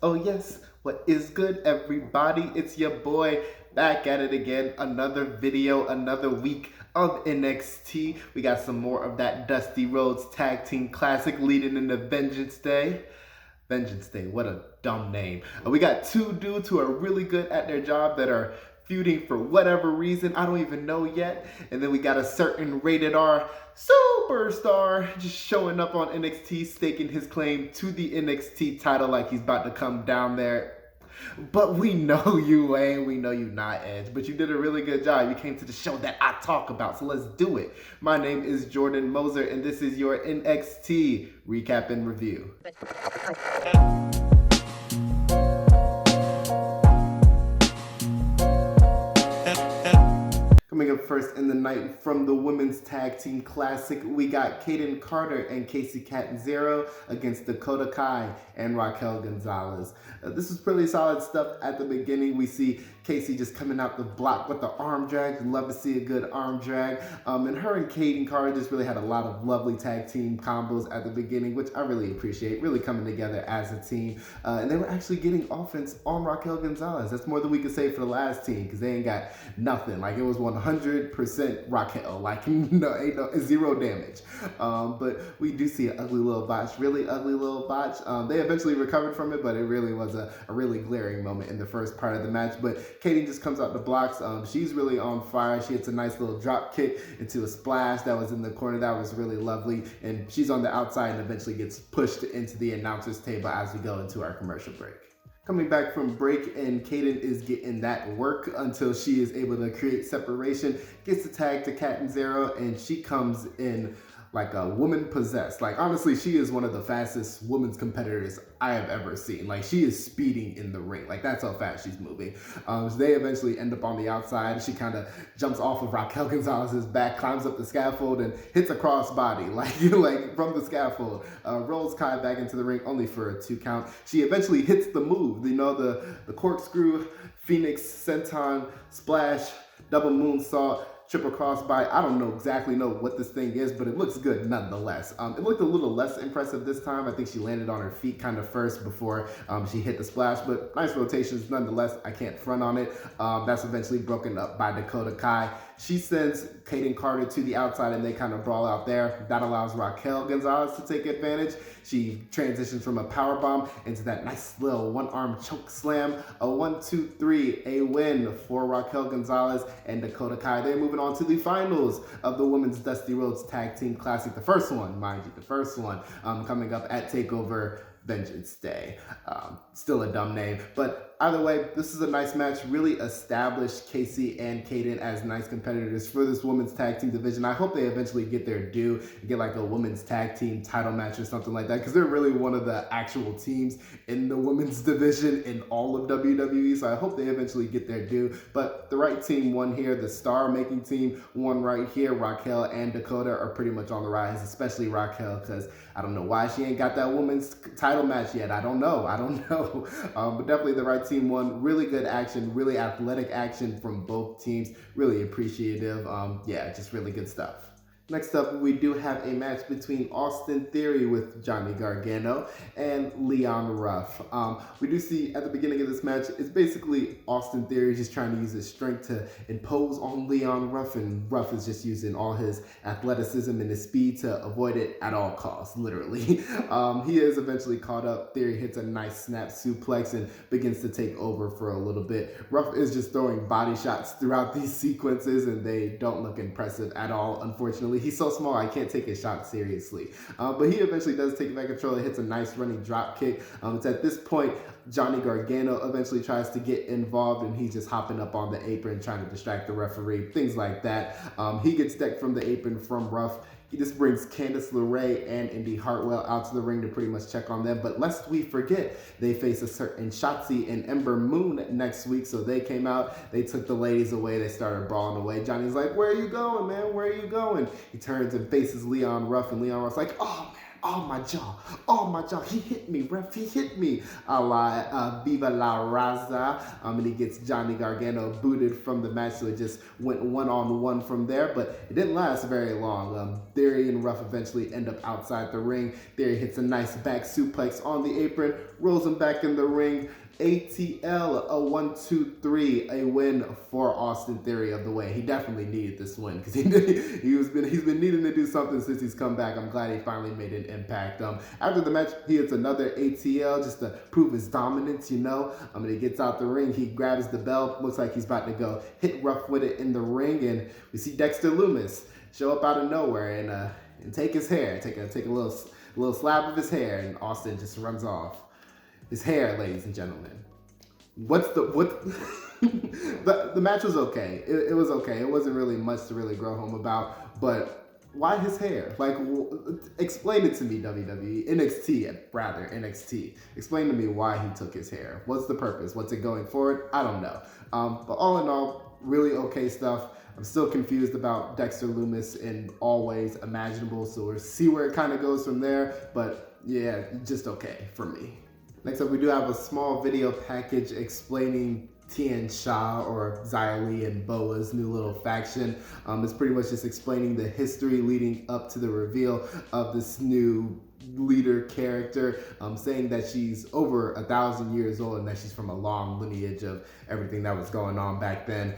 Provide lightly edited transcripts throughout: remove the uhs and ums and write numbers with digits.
Oh yes, what is good everybody? It's your boy back at it again. Another video, another week of NXT. We got some more of that Dusty Rhodes Tag Team Classic leading into Vengeance Day. Vengeance Day, what a dumb name. We got two dudes who are really good at their job that are feuding for whatever reason, I don't even know yet. And then we got a certain rated R superstar just showing up on NXT, staking his claim to the NXT title like he's about to come down there. But we know you, Wayne. We know you not, Edge. But you did a really good job. You came to the show that I talk about, so let's do it. My name is Jordan Moser, and this is your NXT Recap and Review. Coming up first in the night from the Women's Tag Team Classic, we got Kayden Carter and Kacy Catanzaro against Dakota Kai and Raquel Gonzalez. This was pretty solid stuff at the beginning. We see Kacy just coming out the block with the arm drag. Love to see a good arm drag. And her and Kayden Carter just really had a lot of lovely tag team combos at the beginning, which I really appreciate, really coming together as a team. And they were actually getting offense on Raquel Gonzalez. That's more than we could say for the last team, because they ain't got nothing. Like, it was 100% Raquel, like zero damage. But we do see an ugly little botch, really ugly little botch. They eventually recovered from it, but it really was a really glaring moment in the first part of the match. But Katie just comes out the blocks. She's really on fire. She hits a nice little drop kick into a splash that was in the corner. That was really lovely. And she's on the outside and eventually gets pushed into the announcer's table as we go into our commercial break. Coming back from break, and Kayden is getting that work until she is able to create separation, gets the tag to Catanzaro, and she comes in like a woman possessed. Like, honestly, she is one of the fastest women's competitors I have ever seen. Like, she is speeding in the ring. Like, that's how fast she's moving. So they eventually end up on the outside. She kind of jumps off of Raquel Gonzalez's back, climbs up the scaffold, and hits a crossbody, like from the scaffold. Rolls Kai back into the ring, only for a 2 count. She eventually hits the move, the corkscrew, Phoenix, senton, splash, double moonsault, triple crossbody. I don't exactly know what this thing is, but it looks good nonetheless. It looked a little less impressive this time. I think she landed on her feet kind of first before she hit the splash, but nice rotations nonetheless. I can't front on it. That's eventually broken up by Dakota Kai. She sends Kayden Carter to the outside and they kind of brawl out there. That allows Raquel Gonzalez to take advantage. She transitions from a powerbomb into that nice little one-arm choke slam. A 1-2-3, a win for Raquel Gonzalez and Dakota Kai. They're moving on to the finals of the Women's Dusty Rhodes Tag Team Classic. The first one, mind you, the first one coming up at TakeOver Vengeance Day. Still a dumb name, but either way, this is a nice match. Really established Kacy and Kayden as nice competitors for this women's tag team division. I hope they eventually get their due and get like a women's tag team title match or something like that, because they're really one of the actual teams in the women's division in all of WWE. So I hope they eventually get their due. But the right team won here. The star-making team won right here. Raquel and Dakota are pretty much on the rise, especially Raquel, because I don't know why she ain't got that women's title match yet. I don't know. But definitely the right team won. Really good action, really athletic action from both teams. Really appreciative. Yeah, just really good stuff. Next up, we do have a match between Austin Theory with Johnny Gargano and Leon Ruff. We do see at the beginning of this match, it's basically Austin Theory just trying to use his strength to impose on Leon Ruff, and Ruff is just using all his athleticism and his speed to avoid it at all costs, literally. He is eventually caught up. Theory hits a nice snap suplex and begins to take over for a little bit. Ruff is just throwing body shots throughout these sequences, and they don't look impressive at all, unfortunately. He's so small, I can't take his shot seriously. But he eventually does take back control and hits a nice running drop kick. It's at this point, Johnny Gargano eventually tries to get involved, and he's just hopping up on the apron trying to distract the referee, things like that. He gets decked from the apron from Ruff. He just brings Candice LeRae and Indy Hartwell out to the ring to pretty much check on them. But lest we forget, they face a certain Shotzi and Ember Moon next week. So they came out, they took the ladies away, they started brawling away. Johnny's like, "Where are you going, man? Where are you going?" He turns and faces Leon Ruff, and Leon Ruff's like, "Oh, man, oh my jaw, he hit me, ref, he hit me, a la Viva La Raza, and he gets Johnny Gargano booted from the match, so it just went one-on-one from there, but it didn't last very long. Theory and Ruff eventually end up outside the ring. Theory hits a nice back suplex on the apron, rolls him back in the ring. ATL, a 1-2-3, a win for Austin Theory of the way. He definitely needed this win because he's been needing to do something since he's come back. I'm glad he finally made an impact. After the match, he hits another ATL just to prove his dominance, you know. And he gets out the ring, he grabs the belt, looks like he's about to go hit Ruff with it in the ring, and we see Dexter Lumis show up out of nowhere and take his hair, take a little slab of his hair, and Austin just runs off. His hair, ladies and gentlemen. The match was okay. It was okay. It wasn't really much to really grow home about, but why his hair? Like, explain it to me, WWE. NXT. Explain to me why he took his hair. What's the purpose? What's it going forward? I don't know. But all in all, really okay stuff. I'm still confused about Dexter Lumis in all ways imaginable, so we'll see where it kind of goes from there. But yeah, just okay for me. Next up, we do have a small video package explaining Tian Sha, or Xia Li and Boa's new little faction. It's pretty much just explaining the history leading up to the reveal of this new leader character, saying that she's over 1,000 years old and that she's from a long lineage of everything that was going on back then.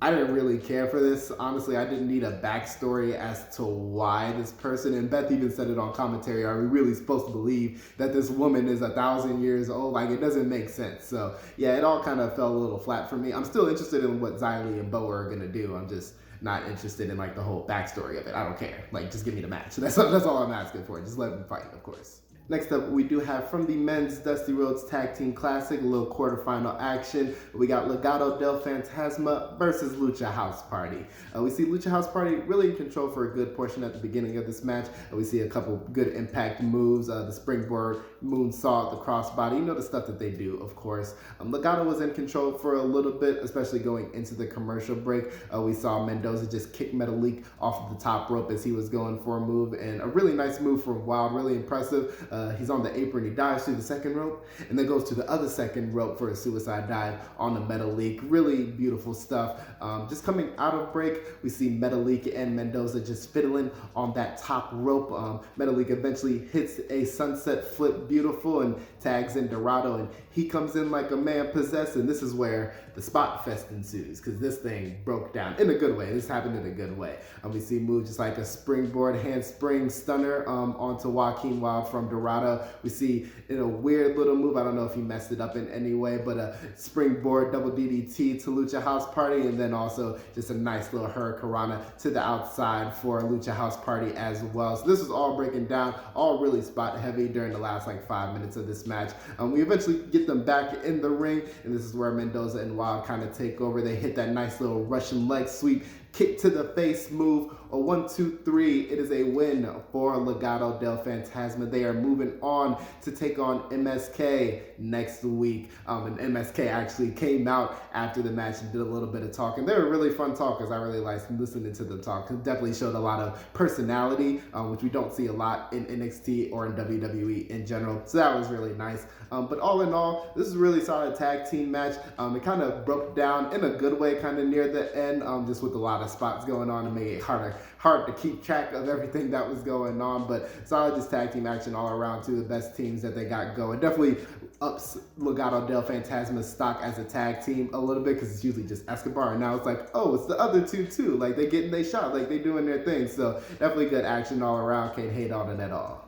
I didn't really care for this. Honestly, I didn't need a backstory as to why this person, and Beth even said it on commentary, are we really supposed to believe that this woman is 1,000 years old? Like, it doesn't make sense. So yeah, it all kind of fell a little flat for me. I'm still interested in what Xia Li and Boa are gonna do. I'm just not interested in like the whole backstory of it. I don't care. Like, just give me the match. That's all I'm asking for. Just let them fight, of course. Next up, we do have from the men's Dusty Rhodes Tag Team Classic, a little quarterfinal action. We got Legado del Fantasma versus Lucha House Party. We see Lucha House Party really in control for a good portion at the beginning of this match. We see a couple good impact moves, the springboard, moonsault, the crossbody, you know, the stuff that they do, of course. Legado was in control for a little bit, especially going into the commercial break. We saw Mendoza just kick Metalik off of the top rope as he was going for a move, and a really nice move from Wild, really impressive. He's on the apron, he dives through the second rope, and then goes to the other second rope for a suicide dive on the Metalik. Really beautiful stuff. Just coming out of break, we see Metalik and Mendoza just fiddling on that top rope. Metalik eventually hits a sunset flip, beautiful, and tags in Dorado, and he comes in like a man possessed, and this is where the spot fest ensues, because this thing broke down in a good way. This happened in a good way. We see moves just like a springboard handspring stunner onto Joaquin Wild from Dorado. We see in a weird little move, I don't know if he messed it up in any way, but a springboard double DDT to Lucha House Party, and then also just a nice little Hurricanrana to the outside for Lucha House Party as well. So this was all breaking down, all really spot heavy during the last like 5 minutes of this match. We eventually get them back in the ring, and this is where Mendoza and Wild kind of take over. They hit that nice little Russian leg sweep, kick to the face move, a 1-2-3. It is a win for Legado del Fantasma. They are moving on to take on MSK next week. And MSK actually came out after the match and did a little bit of talking. They were really fun talkers. I really liked listening to them talk. It definitely showed a lot of personality, which we don't see a lot in NXT or in WWE in general. So that was really nice. But all in all, this is a really solid tag team match. It kind of broke down in a good way kind of near the end, just with a lot of spots going on and made it hard to keep track of everything that was going on. But solid just tag team action all around. Two of the best teams that they got going. Definitely ups Legado del Fantasma's stock as a tag team a little bit, because it's usually just Escobar, and now it's like, oh, it's the other two too. Like, they getting their shot, like they doing their thing. So definitely good action all around. Can't hate on it at all.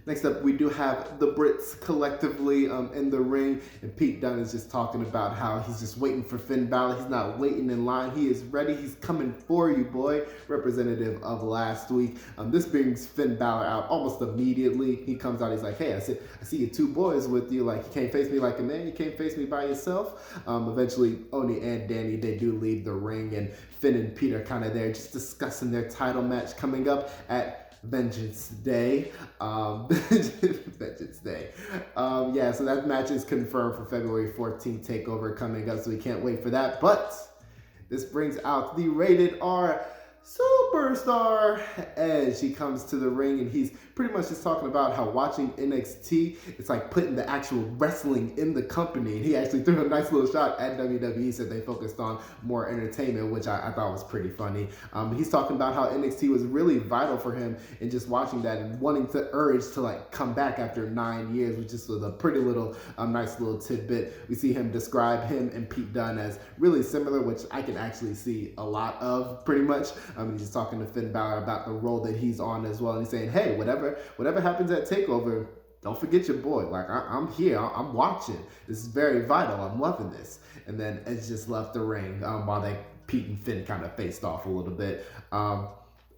Next up, we do have the Brits collectively in the ring, and Pete Dunne is just talking about how he's just waiting for Finn Balor. He's not waiting in line. He is ready. He's coming for you, boy. Representative of last week. This brings Finn Balor out almost immediately. He comes out. He's like, hey, I see you two boys with you. Like, you can't face me like a man. You can't face me by yourself. Eventually, Oni and Danny, they do leave the ring, and Finn and Pete are kind of there just discussing their title match coming up at Vengeance Day. Vengeance Day. Yeah, so that match is confirmed for February 14th takeover coming up, so we can't wait for that. But this brings out the Rated R superstar Edge. He comes to the ring and he's pretty much just talking about how watching NXT, it's like putting the actual wrestling in the company. And he actually threw a nice little shot at WWE, said they focused on more entertainment, which I thought was pretty funny. He's talking about how NXT was really vital for him and just watching that and wanting to urge to like come back after 9 years, which just was a pretty little nice little tidbit. We see him describe him and Pete Dunne as really similar, which I can actually see a lot of pretty much. He's just talking to Finn Balor about the role that he's on as well. And he's saying, hey, whatever happens at TakeOver, don't forget your boy. Like, I'm here. I'm watching. This is very vital. I'm loving this. And then Edge just left the ring while Pete and Finn kind of faced off a little bit.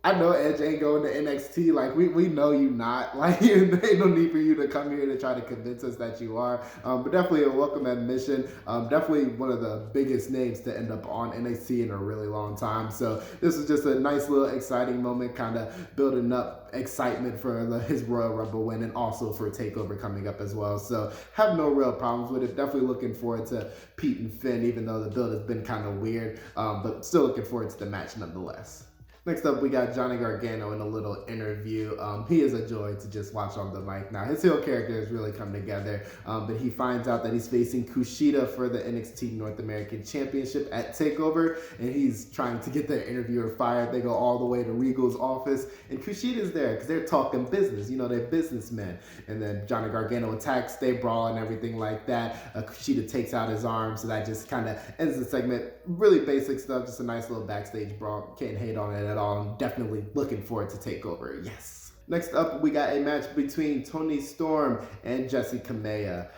I know Edge ain't going to NXT. Like, we know you not. Like, ain't no need for you to come here to try to convince us that you are. But definitely a welcome admission. Definitely one of the biggest names to end up on NXT in a really long time. So this is just a nice little exciting moment, kind of building up excitement for his Royal Rumble win and also for TakeOver coming up as well. So have no real problems with it. Definitely looking forward to Pete and Finn, even though the build has been kind of weird. But still looking forward to the match nonetheless. Next up, we got Johnny Gargano in a little interview. He is a joy to just watch on the mic now. His heel character has really come together, but he finds out that he's facing Kushida for the NXT North American Championship at TakeOver, and he's trying to get the interviewer fired. They go all the way to Regal's office, and Kushida's there because they're talking business. You know, they're businessmen. And then Johnny Gargano attacks, they brawl and everything like that. Kushida takes out his arm, so that just kind of ends the segment. Really basic stuff, just a nice little backstage brawl. Can't hate on it at all. I'm definitely looking forward to TakeOver. Yes. Next up, we got a match between Toni Storm and Jessi Kamea.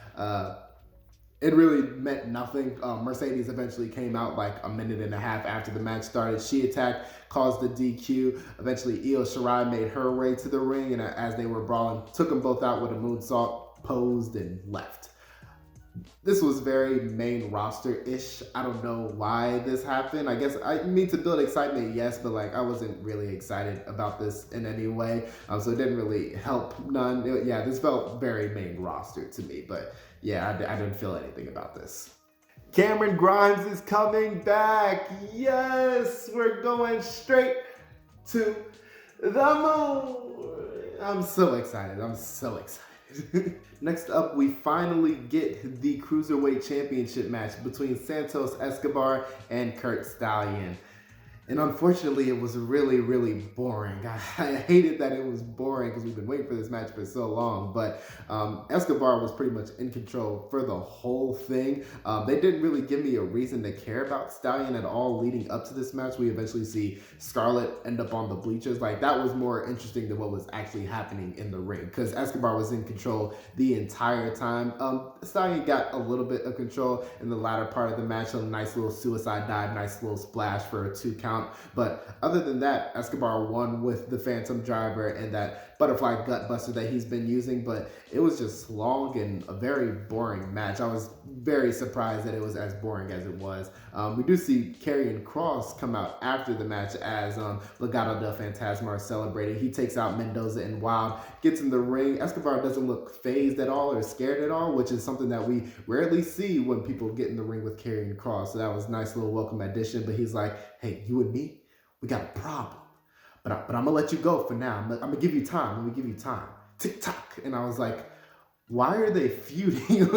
It really meant nothing. Mercedes eventually came out like a minute and a half after the match started. She attacked, caused the DQ. Eventually, Io Shirai made her way to the ring, and as they were brawling, took them both out with a moonsault, posed, and left. This was very main roster-ish. I don't know why this happened. I guess I mean to build excitement, yes, but like I wasn't really excited about this in any way. So it didn't really help none. This felt very main roster to me, but yeah, I didn't feel anything about this. Cameron Grimes is coming back. Yes, we're going straight to the moon. I'm so excited. Next up, we finally get the Cruiserweight Championship match between Santos Escobar and Kurt Stallion. And unfortunately, it was really, really boring. I hated that it was boring because we've been waiting for this match for so long. But Escobar was pretty much in control for the whole thing. They didn't really give me a reason to care about Stallion at all leading up to this match. We eventually see Scarlett end up on the bleachers. Like, that was more interesting than what was actually happening in the ring because Escobar was in control the entire time. Stallion got a little bit of control in the latter part of the match. A nice little suicide dive, nice little splash for a 2 count. But other than that, Escobar won with the Phantom Driver and that butterfly gut buster that he's been using, but it was just long and a very boring match. I was very surprised that it was as boring as it was. We do see Karrion Kross come out after the match as Legado del Fantasma are celebrating. He takes out Mendoza and Wild, gets in the ring. Escobar doesn't look phased at all or scared at all, which is something that we rarely see when people get in the ring with Karrion Kross. So that was a nice little welcome addition, but he's like, hey, you and me, we got a problem. But I'm going to let you go for now. I'm going to give you time. Let me give you time. Tick-tock. And I was like, why are they feuding?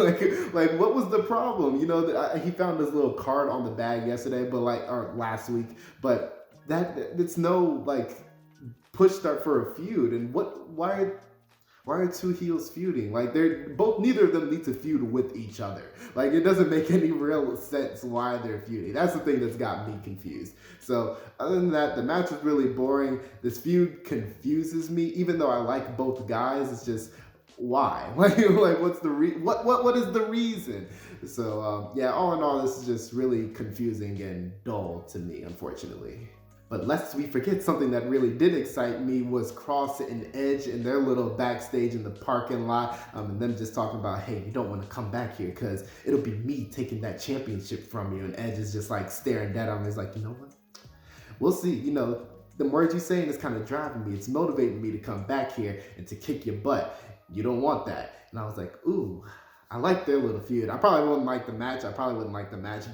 like what was the problem? You know, he found this little card on the bag yesterday, or last week. But it's no, push start for a feud. And why are 2 heels feuding? Like, neither of them need to feud with each other. Like, it doesn't make any real sense why they're feuding. That's the thing that's got me confused. So, other than that, the match was really boring. This feud confuses me, even though I like both guys. It's just, why? What's what is the reason? So, all in all, this is just really confusing and dull to me, unfortunately. But lest we forget, something that really did excite me was Kross and Edge and their little backstage in the parking lot, and them just talking about, hey, you don't want to come back here because it'll be me taking that championship from you. And Edge is just staring dead at him. He's like, you know what? We'll see. You know, the words you're saying is kind of driving me. It's motivating me to come back here and to kick your butt. You don't want that. And I was like, ooh, I like their little feud. I probably wouldn't like the match.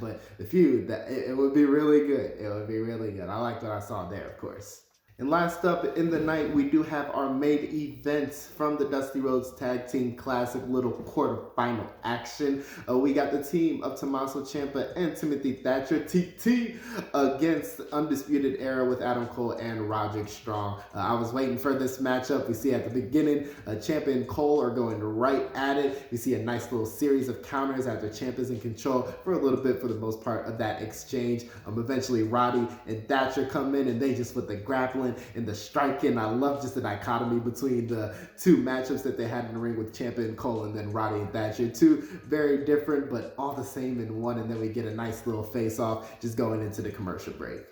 But the feud, that it would be really good. It would be really good. I liked what I saw there, of course. And last up in the night, we do have our main events from the Dusty Rhodes Tag Team Classic little quarterfinal action. We got the team of Tommaso Ciampa and Timothy Thatcher, TT, against Undisputed Era with Adam Cole and Roderick Strong. I was waiting for this matchup. We see at the beginning, Ciampa and Cole are going right at it. We see a nice little series of counters after Ciampa's in control for a little bit, for the most part, of that exchange. Eventually, Roddy and Thatcher come in, and they just with the grappling and the striking. I love just the dichotomy between the two matchups that they had in the ring with Ciampa and Cole, and then Roddy and Thatcher. Two very different, but all the same in one. And then we get a nice little face-off just going into the commercial break.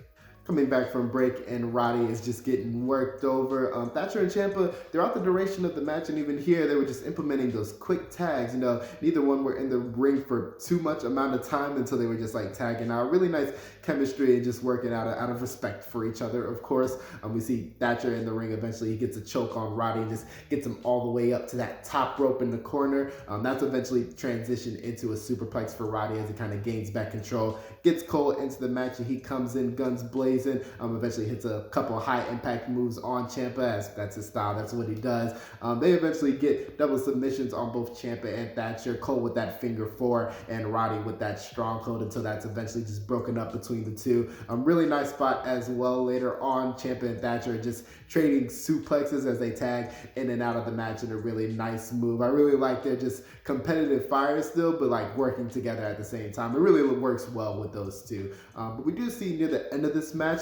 Coming back from break, and Roddy is just getting worked over. Thatcher and Ciampa, throughout the duration of the match, and even here, they were just implementing those quick tags. Neither one were in the ring for too much amount of time until they were just like tagging out. Really nice chemistry and just working out of respect for each other, of course. We see Thatcher in the ring. Eventually, he gets a choke on Roddy and just gets him all the way up to that top rope in the corner. That's eventually transitioned into a superplex for Roddy as he kind of gains back control. Gets Cole into the match, and he comes in guns blazing. Eventually hits a couple of high impact moves on Ciampa, as that's his style, that's what he does. They eventually get double submissions on both Ciampa and Thatcher, Cole with that finger four and Roddy with that stronghold, until that's eventually just broken up between the two. Really nice spot as well later on. Ciampa and Thatcher just trading suplexes as they tag in and out of the match in a really nice move. I really like their just competitive fire still, but like working together at the same time. It really works well with those two. But we do see near the end of this match,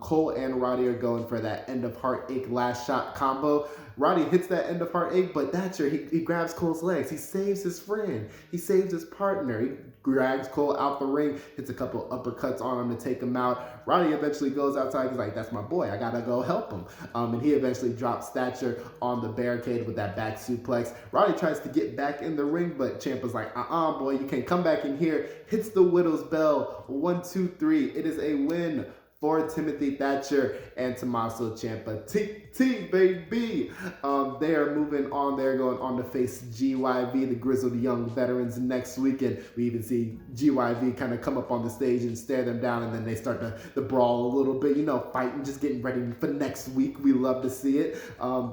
Cole and Roddy are going for that end of heartache last shot combo. Roddy hits that end of heartache, but Thatcher, he grabs Cole's legs. He saves his friend. He saves his partner. He drags Cole out the ring, hits a couple uppercuts on him to take him out. Roddy eventually goes outside. He's like, that's my boy. I gotta go help him. And he eventually drops Thatcher on the barricade with that back suplex. Roddy tries to get back in the ring, but Ciampa's like, boy, you can't come back in here. Hits the Widow's Bell. 1, 2, 3. It is a win for Timothy Thatcher and Tommaso Ciampa. TT, baby! They are moving on. They're going on to face GYV, the Grizzled Young Veterans, next weekend. We even see GYV kind of come up on the stage and stare them down, and then they start to brawl a little bit, fighting, just getting ready for next week. We love to see it.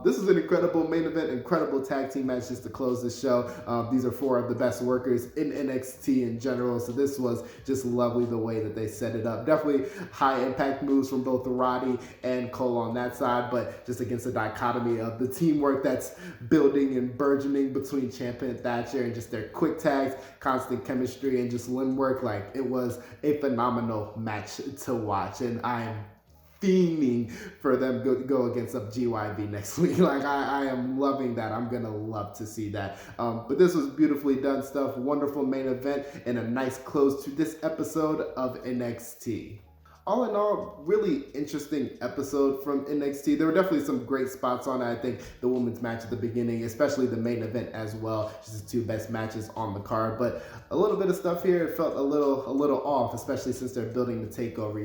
This is an incredible main event, incredible tag team match just to close the show. These are four of the best workers in NXT in general, so this was just lovely the way that they set it up. Definitely high impact moves from both Roddy and Cole on that side, but just against the dichotomy of the teamwork that's building and burgeoning between Ciampa and Thatcher, and just their quick tags, constant chemistry, and just limb work. Like, it was a phenomenal match to watch, and I am fiending for them to go against GYV next week. Like, I am loving that. I'm gonna love to see that. But this was beautifully done stuff, wonderful main event, and a nice close to this episode of NXT. All in all, really interesting episode from NXT. There were definitely some great spots on it. I think the women's match at the beginning, especially the main event as well, just the two best matches on the card. But a little bit of stuff here felt a little off, especially since they're building the takeover.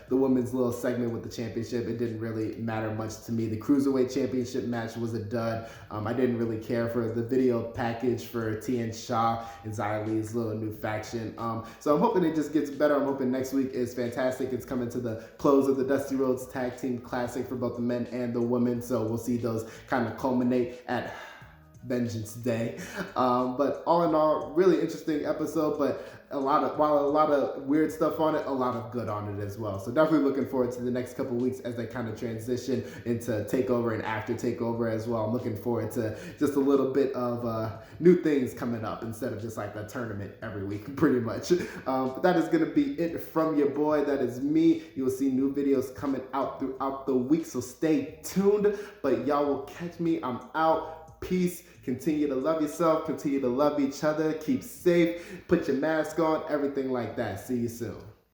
The women's little segment with the championship, it didn't really matter much to me. The Cruiserweight Championship match was a dud. I didn't really care for the video package for Tian Sha and Xia Li's little new faction. So I'm hoping it just gets better. I'm hoping next week is fantastic. It's coming to the close of the Dusty Rhodes Tag Team Classic for both the men and the women, so we'll see those kind of culminate at Vengeance Day. But all in all, really interesting episode, but while a lot of weird stuff on it, a lot of good on it as well. So definitely looking forward to the next couple weeks as they kind of transition into TakeOver and after TakeOver as well. I'm looking forward to just a little bit of new things coming up instead of just like a tournament every week, pretty much. But that is going to be it from your boy. That is me. You will see new videos coming out throughout the week, so stay tuned. But y'all will catch me. I'm out. Peace. Continue to love yourself. Continue to love each other. Keep safe. Put your mask on. Everything like that. See you soon.